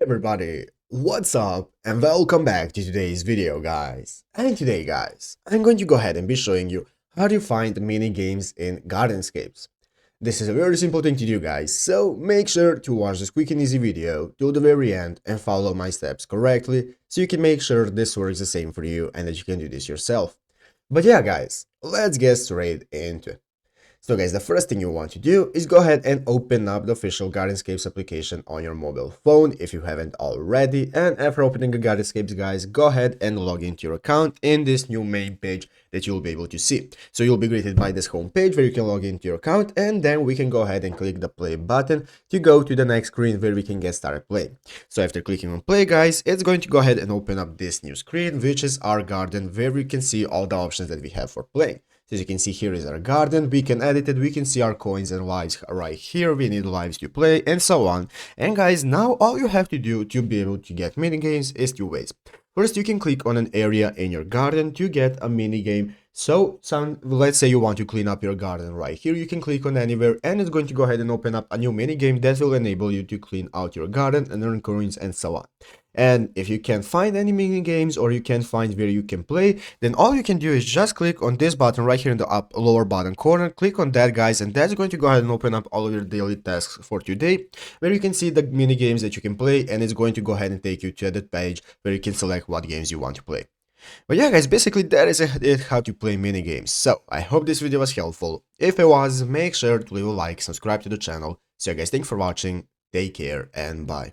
Everybody, what's up and welcome back to today's video, guys. And today, guys, I'm going to go ahead and be showing you how to find mini games in Gardenscapes. This is a very simple thing to do, guys, so make sure to watch this quick and easy video till the very end and follow my steps correctly so you can make sure this works the same for you and that you can do this yourself. But yeah, guys, let's get straight into it. So guys, the first thing you want to do is go ahead and open up the official Gardenscapes application on your mobile phone if you haven't already. And after opening the Gardenscapes, guys, go ahead and log into your account in this new main page that you'll be able to see. So you'll be greeted by this home page where you can log into your account, and then we can go ahead and click the play button to go to the next screen where we can get started playing. So after clicking on play, guys, it's going to go ahead and open up this new screen, which is our garden, where we can see all the options that we have for playing. So as you can see, here is our garden. We can edit it. We can see our coins and lives right here. We need lives to play and so on. And guys, now all you have to do to be able to get mini games is two ways. First, you can click on an area in your garden to get a mini game. So let's say you want to clean up your garden right here. You can click on anywhere and it's going to go ahead and open up a new mini game that will enable you to clean out your garden and earn coins and so on. And if you can't find any mini games or you can't find where you can play, then all you can do is just click on this button right here in the lower bottom corner. Click on that, guys, and that's going to go ahead and open up all of your daily tasks for today, where you can see the mini games that you can play, and it's going to go ahead and take you to that page where you can select what games you want to play. But yeah, guys, basically that is it, how to play mini games. So I hope this video was helpful. If it was, make sure to leave a like, subscribe to the channel. So yeah, guys, thanks for watching, take care, and bye.